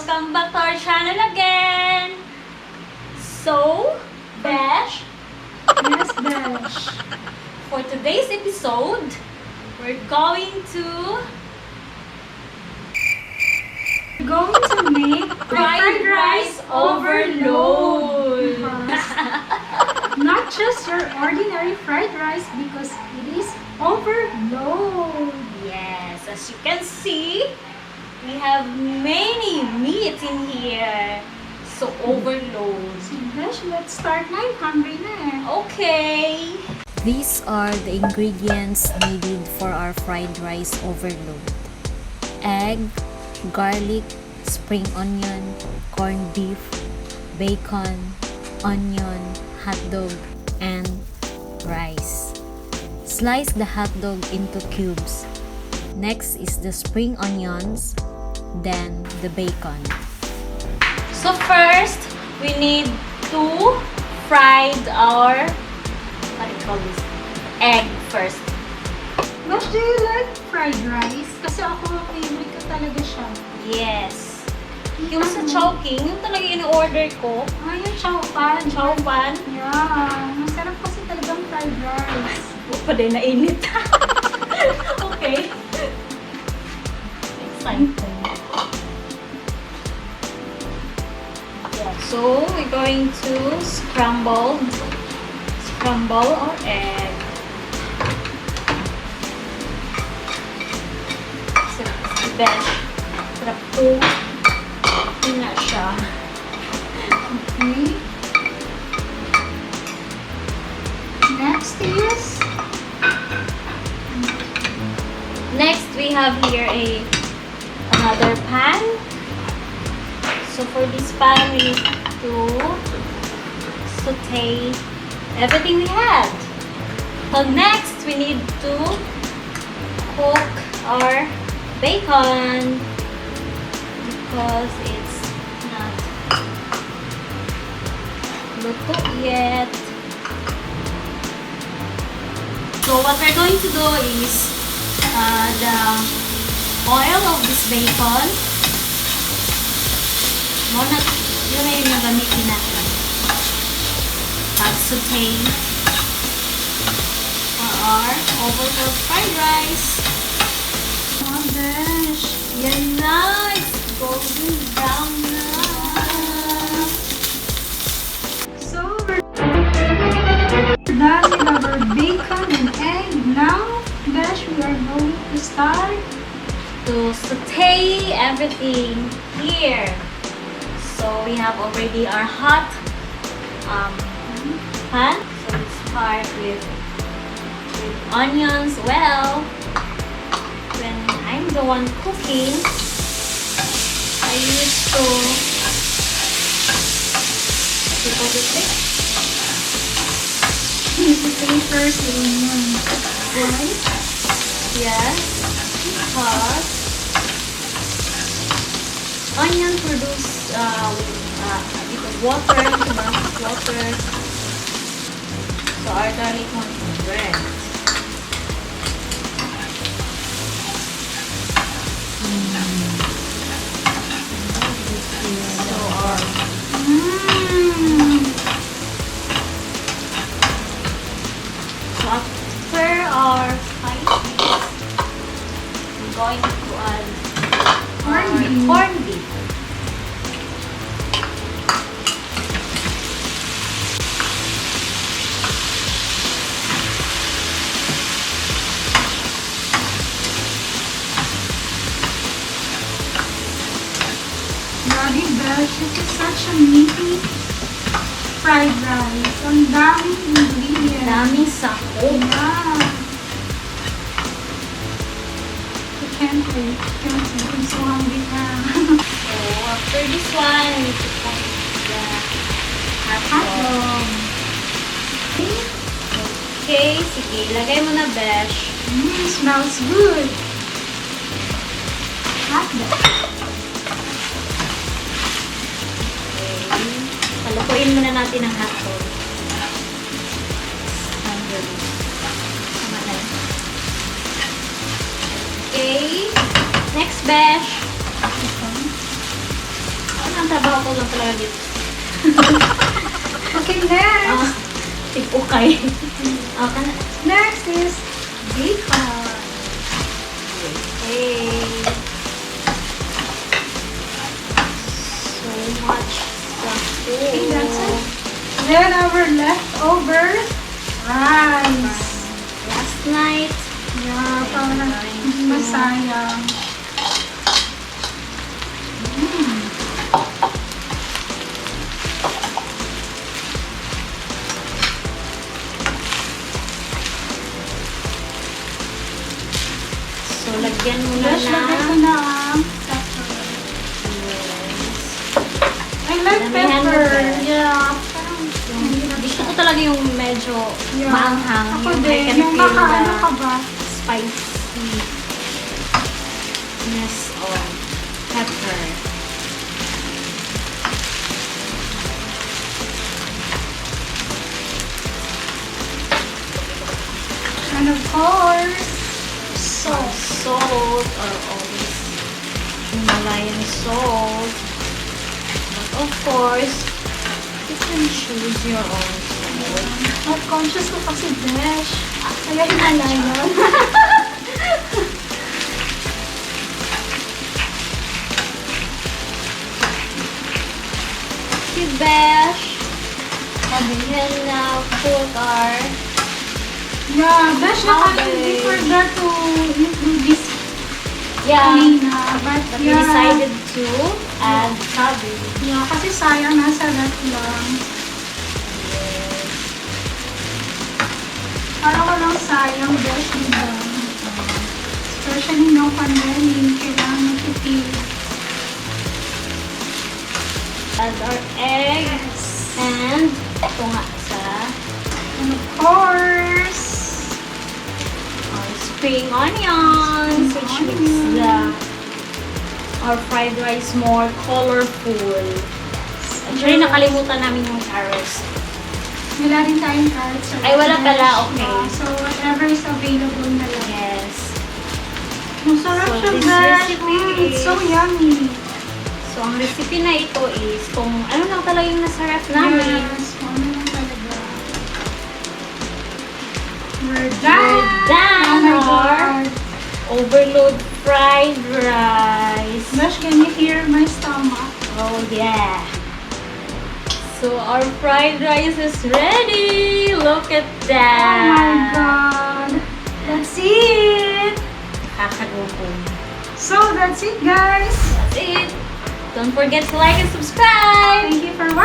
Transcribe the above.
Welcome back to our channel again! So, Besh? Yes, Besh. For today's episode, we're going to make fried rice overload! Not just your ordinary fried rice because it is overload. Yes, as you can see, we have many meat in here. So, overload. So, Besh, let's start na. I'm hungry na eh. Okay. These are the ingredients needed for our fried rice overload. Egg, garlic, spring onion, corned beef, bacon, onion, hot dog, and rice. Slice the hot dog into cubes. Next is the spring onions, then the bacon. So first, we need to fry our, what do you call this? Egg first. Besh, do you like fried rice? Kasi ako, favorite ko talaga siya. Yes. Yung sa Chowking, yung talaga in-order ko. Ah, yung chow pan. Chow pan. Yeah. Masarap kasi talagang fried rice. Pa din nainit. Okay. Exciting. Yeah, so we're going to scramble our egg. Sarap po. Yun na siya. Okay. Next, we have here another pan. So for this pan, we need to saute everything we had. So next, we need to cook our bacon because it's not luto yet. So what we're going to do is the oil of this bacon. Yun na yung nagamitin natin. Pag-saute for our overload fried rice. Oh, Besh. Yan na! It's golden brown na! So, we're done with our bacon and egg. Now, Besh, we are going to start To saute everything here. So we have already our hot pan. So we start with onions. Well, when I'm the one cooking, I used to put it like first the onion. Right? yes, because onion produce a bit of water, water. So our garlic won't be burnt. So our so after our spices, we're going to add corned beef. Grabe, Besh. This is such a meaty fried rice. Ang daming ingredients. Daming sahog. Yeah. I can't wait. I'm so hungry now. So after this one, we need to put the hot Hot dog. dog. Okay, sige. Lagay mo na, Besh. Smells good. Hot dog. Okay. Palukuin muna natin ang hot dog. Tama na. Okay. Next, Besh. ang trabaho ko lang talaga dito. Okay, next. Tig-ukay. Okay. Next is bacon. Okay. So much stuff. Okay, that's it. Then our leftover rice. Last night, Yeah, para hindi masayang. so lagyan muna Dash, lagay ko na. na ang pepper. I like Damihan mo, pepper. Besh. Yeah. Gusto ko talaga yung medyo Yeah. maanghang. Ako Yung I din. can Yung feel makaano ka the ba? spiciness of pepper. And of course, salt. Salt or always Himalayan salt. But of course, you can choose your own salt. Not conscious ko kasi Dash. Kaya Himalayan. Si Besh, sabihin na put our Yeah, Dash, Okay. we forgot to include this yeah, kanina. But but we yeah. decided to add cabbage. Yeah, kasi sayang nasa ref lang. Parang walang sayang, Dash, diba? Especially no pandemic, kailangan matipid. Add our eggs and ito nga sa And of course, our spring onions, which makes our fried rice more colorful. Actually, nakalimutan namin yung carrots. wala rin tayong carrots. Ay, wala pala, Dash, okay. yeah. So, whatever is available na lang. Yes. Masarap So, siya, this Dash. recipe It's so is- yummy. So, ang recipe na ito is kung ano lang talaga yung nasa ref namin. Yes, ano lang talaga. We're We're done! done Oh my our God. overload fried rice. Dash, can you hear my stomach? Oh, yeah. So, our fried rice is ready. Look at Oh my that. God! That's it! Kakagutom. So, that's it, guys! That's it. Don't forget to like and subscribe. Thank you for watching!